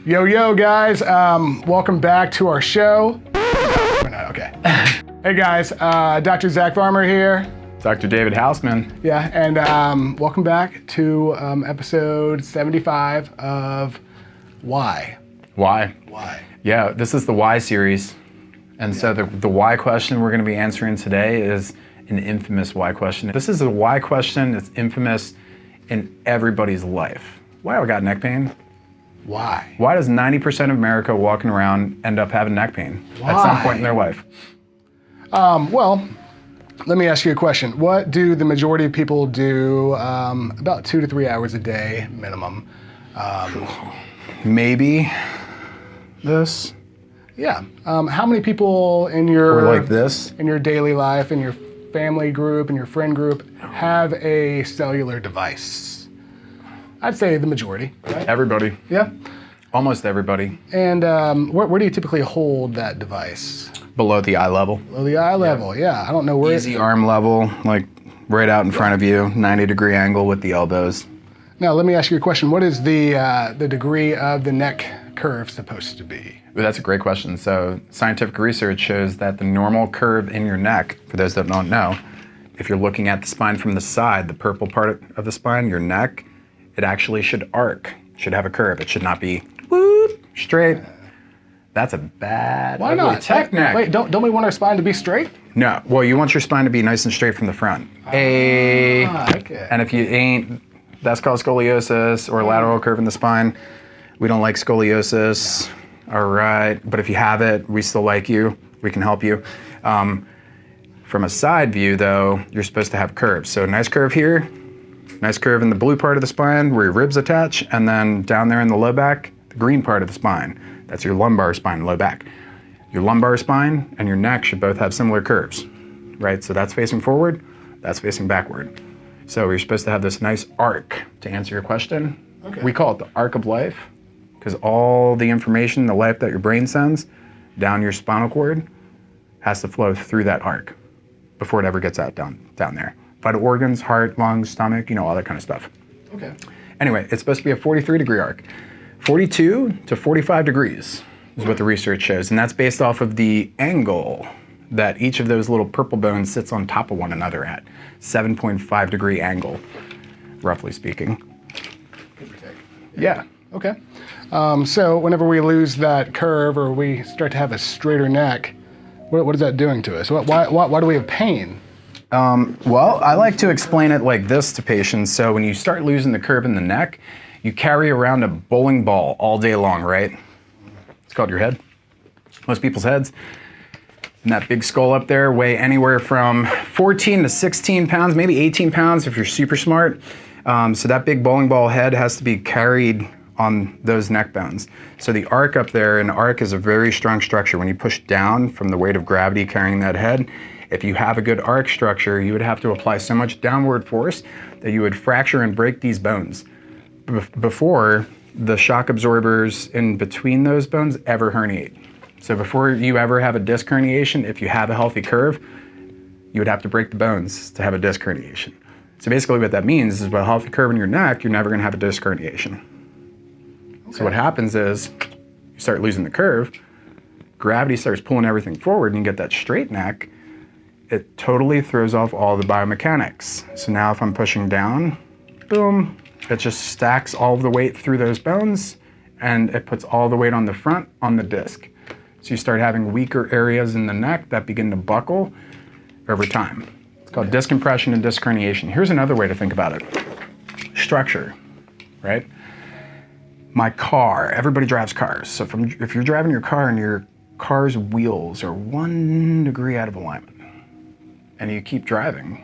Yo, yo, guys. Welcome back to our show. Okay. Hey, guys. Dr. Zack Farmer here. Dr. David Hausman. Yeah, and welcome back to episode 75 of Why. Why? Why? Yeah, this is the Why series. And so the why question we're going to be answering today is an infamous why question. This is a why question that's infamous in everybody's life. Why do I got neck pain? Why? Why does 90% of America walking around end up having neck pain Why? at some point in their life? Well, let me ask you a question. What do the majority of people do about 2 to 3 hours a day minimum? Maybe this. Yeah. How many people in your Or like this. in your daily life, in your family group, in your friend group, have a cellular device? I'd say the majority. Right? Everybody. Yeah. Almost everybody. And where do you typically hold that device? Below the eye level. Below the eye level. Yeah. I don't know where. Easy arm level, like right out in front of you, 90-degree angle with the elbows. Now let me ask you a question. What is the degree of the neck curve supposed to be? Well, that's a great question. So scientific research shows that the normal curve in your neck, for those that don't know, if you're looking at the spine from the side, the purple part of the spine, your neck, it actually should arc, should have a curve. It should not be whoop, straight. That's a bad Why not? techneck. Wait, don't we want our spine to be straight? No, well, you want your spine to be nice and straight from the front. Okay. And if you ain't, that's called scoliosis or lateral curve in the spine. We don't like scoliosis, all right. But if you have it, we still like you. We can help you. From a side view, though, you're supposed to have curves. So nice curve here, nice curve in the blue part of the spine where your ribs attach, and then down there in the low back, the green part of the spine. That's your lumbar spine, low back. Your lumbar spine and your neck should both have similar curves, right? So that's facing forward, that's facing backward. So you're supposed to have this nice arc, to answer your question. Okay. We call it the arc of life, because all the information, the life that your brain sends down your spinal cord has to flow through that arc before it ever gets out down there. Vital organs, heart, lungs, stomach, all that kind of stuff. Okay. Anyway, it's supposed to be a 43-degree arc. 42 to 45 degrees is what the research shows, and that's based off of the angle that each of those little purple bones sits on top of one another at. 7.5 degree angle, roughly speaking. Yeah. Okay. So whenever we lose that curve or we start to have a straighter neck, what is that doing to us? Why do we have pain? Well, I like to explain it like this to patients. So when you start losing the curve in the neck, you carry around a bowling ball all day long, right? It's called your head. Most people's heads. And that big skull up there weigh anywhere from 14 to 16 pounds, maybe 18 pounds if you're super smart. So that big bowling ball head has to be carried on those neck bones. So the arc up there, an arc is a very strong structure. When you push down from the weight of gravity carrying that head, if you have a good arc structure, you would have to apply so much downward force that you would fracture and break these bones before the shock absorbers in between those bones ever herniate. So before you ever have a disc herniation, if you have a healthy curve, you would have to break the bones to have a disc herniation. So basically what that means is with a healthy curve in your neck, you're never gonna have a disc herniation. Okay. So what happens is you start losing the curve, gravity starts pulling everything forward and you get that straight neck. It totally throws off all the biomechanics. So now if I'm pushing down, boom, it just stacks all of the weight through those bones and it puts all the weight on the front on the disc. So you start having weaker areas in the neck that begin to buckle over time. It's called disc compression and disc herniation. Here's another way to think about it. Structure, right? My car, everybody drives cars. So if you're driving your car and your car's wheels are 1 degree out of alignment, and you keep driving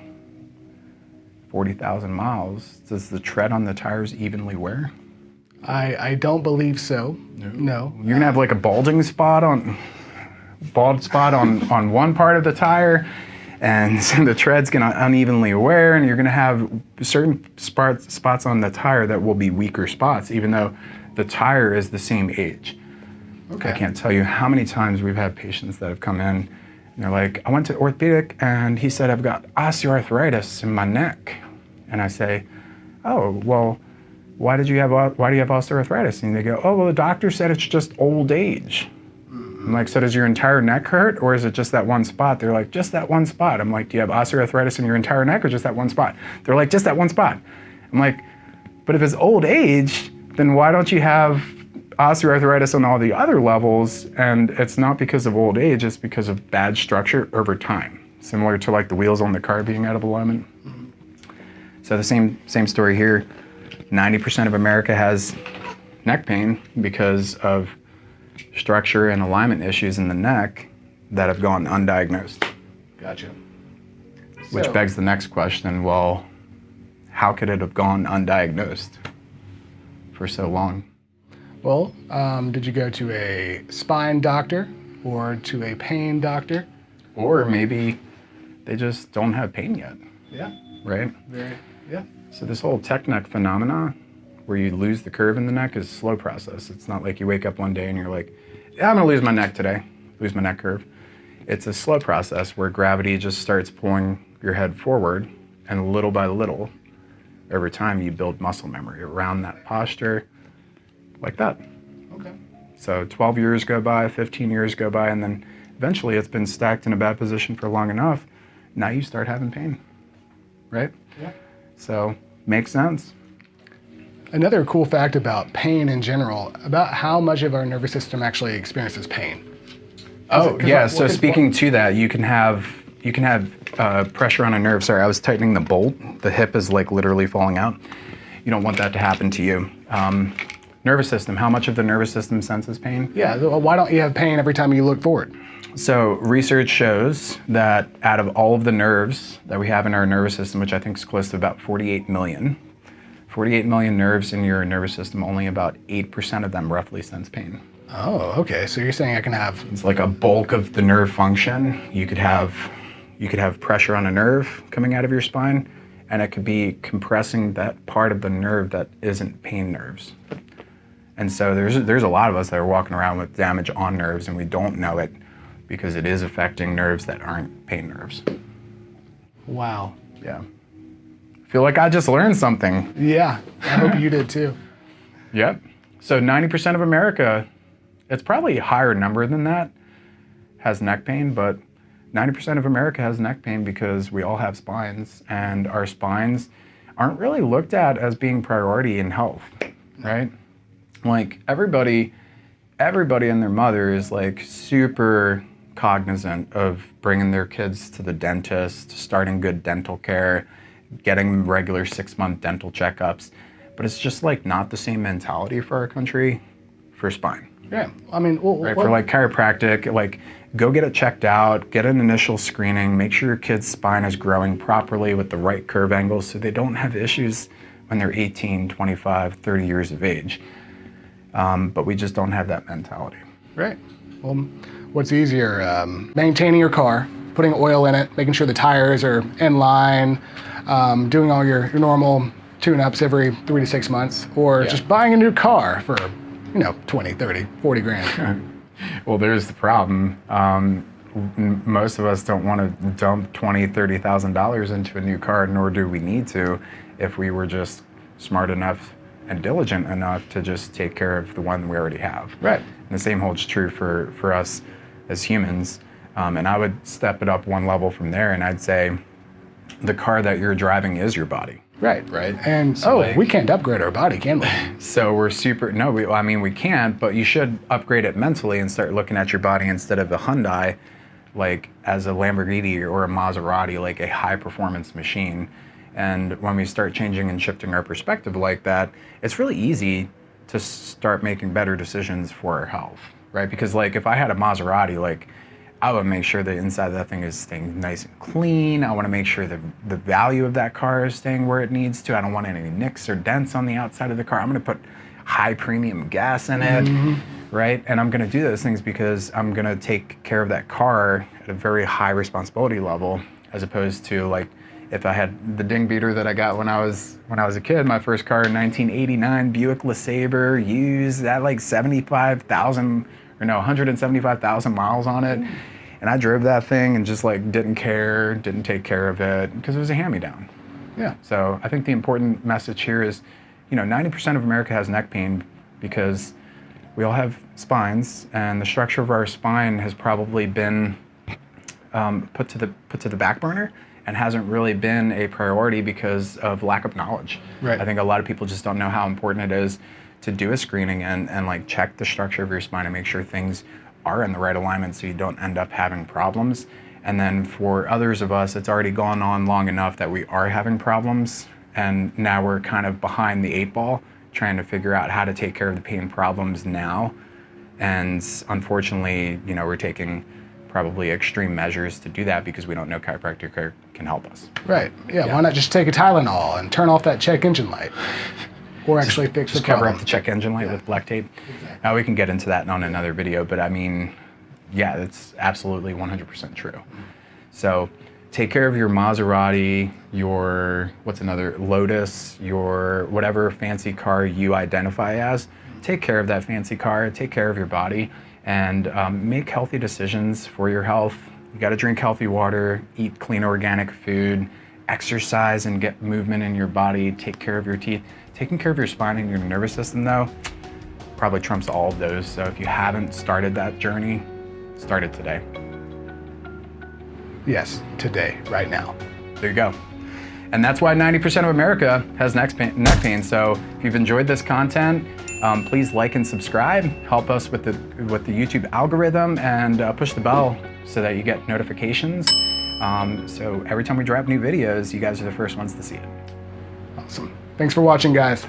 40,000 miles, does the tread on the tires evenly wear? I don't believe so. No. You're gonna have like a bald spot on one part of the tire, and the tread's gonna unevenly wear, and you're gonna have certain spots on the tire that will be weaker spots, even though the tire is the same age. Okay. I can't tell you how many times we've had patients that have come in and they're like, I went to orthopedic and he said, I've got osteoarthritis in my neck. And I say, oh, well, why do you have osteoarthritis? And they go, oh, well, the doctor said it's just old age. I'm like, so does your entire neck hurt, or is it just that one spot? They're like, just that one spot. I'm like, do you have osteoarthritis in your entire neck or just that one spot? They're like, just that one spot. I'm like, but if it's old age, then why don't you have osteoarthritis on all the other levels? And it's not because of old age, it's because of bad structure over time. Similar to like the wheels on the car being out of alignment. So the same story here. 90% of America has neck pain because of structure and alignment issues in the neck that have gone undiagnosed. Gotcha. Which begs the next question, well, how could it have gone undiagnosed for so long? Well, did you go to a spine doctor or to a pain doctor? Or maybe they just don't have pain yet. Yeah. Right? Yeah. So this whole techneck phenomena, where you lose the curve in the neck, is a slow process. It's not like you wake up one day and you're like, yeah, I'm gonna lose my neck today, lose my neck curve. It's a slow process where gravity just starts pulling your head forward, and little by little, over time, you build muscle memory around that posture, like that. Okay. So 12 years go by, 15 years go by, and then eventually it's been stacked in a bad position for long enough, now you start having pain, right? Yeah. So, makes sense. Another cool fact about pain in general, about how much of our nervous system actually experiences pain. Oh, yeah, so speaking to that, you can have pressure on a nerve. Sorry, I was tightening the bolt. The hip is like literally falling out. You don't want that to happen to you. Nervous system, how much of the nervous system senses pain? Yeah, well, why don't you have pain every time you look forward? So research shows that out of all of the nerves that we have in our nervous system, which I think is close to about 48 million nerves in your nervous system, only about 8% of them roughly sense pain. Oh, okay. So you're saying I can have... It's like a bulk of the nerve function. You could have pressure on a nerve coming out of your spine, and it could be compressing that part of the nerve that isn't pain nerves. And so there's a lot of us that are walking around with damage on nerves, and we don't know it because it is affecting nerves that aren't pain nerves. Wow. Yeah. I feel like I just learned something. Yeah, I hope you did too. Yep. So 90% of America, it's probably a higher number than that, has neck pain, but 90% of America has neck pain because we all have spines, and our spines aren't really looked at as being priority in health, right? Like everybody and their mother is like super cognizant of bringing their kids to the dentist, starting good dental care, getting regular 6-month dental checkups. But it's just like not the same mentality for our country for spine. Yeah, I mean, right? For like chiropractic, like go get it checked out, get an initial screening, make sure your kid's spine is growing properly with the right curve angles so they don't have issues when they're 18, 25, 30 years of age. But we just don't have that mentality. Right. Well, what's easier, maintaining your car, putting oil in it, making sure the tires are in line, doing all your normal tune-ups every 3 to 6 months, or just buying a new car for, 20, 30, 40 grand. Well, there's the problem. Most of us don't want to dump $20,000, $30,000 into a new car, nor do we need to if we were just smart enough and diligent enough to just take care of the one we already have. Right. And the same holds true for us as humans. And I would step it up one level from there, and I'd say the car that you're driving is your body. Right. And so we can't upgrade our body, can we? So we're we can't, but you should upgrade it mentally and start looking at your body instead of a Hyundai, like as a Lamborghini or a Maserati, like a high performance machine. And when we start changing and shifting our perspective like that, it's really easy to start making better decisions for our health, right? Because like if I had a Maserati, like I would make sure the inside of that thing is staying nice and clean. I want to make sure the value of that car is staying where it needs to. I don't want any nicks or dents on the outside of the car. I'm going to put high premium gas in it, right? And I'm going to do those things because I'm going to take care of that car at a very high responsibility level, as opposed to like if I had the ding beater that I got when I was a kid, my first car in 1989, Buick LeSabre, used, that like 175,000 miles on it. And I drove that thing and just like didn't take care of it because it was a hand-me-down. Yeah. So I think the important message here is 90% of America has neck pain because we all have spines, and the structure of our spine has probably been put to the back burner and hasn't really been a priority because of lack of knowledge. Right. I think a lot of people just don't know how important it is to do a screening and like check the structure of your spine and make sure things are in the right alignment so you don't end up having problems. And then for others of us, it's already gone on long enough that we are having problems, and now we're kind of behind the 8 ball trying to figure out how to take care of the pain problems now. And unfortunately, we're taking probably extreme measures to do that because we don't know chiropractic care can help us. Right. Yeah. Why not just take a Tylenol and turn off that check engine light? Or actually fix the Just cover problem. up the check engine light with black tape. Now we can get into that on another video, but I mean, yeah, it's absolutely 100% true. So take care of your Maserati, your, Lotus, your whatever fancy car you identify as. Take care of that fancy car, take care of your body, and make healthy decisions for your health. You gotta drink healthy water, eat clean organic food, exercise and get movement in your body, take care of your teeth. Taking care of your spine and your nervous system, though, probably trumps all of those. So if you haven't started that journey, start it today. Yes, today, right now. There you go. And that's why 90% of America has neck pain. So if you've enjoyed this content, please like and subscribe. Help us with the YouTube algorithm, and push the bell so that you get notifications. So every time we drop new videos, you guys are the first ones to see it. Awesome. Thanks for watching, guys.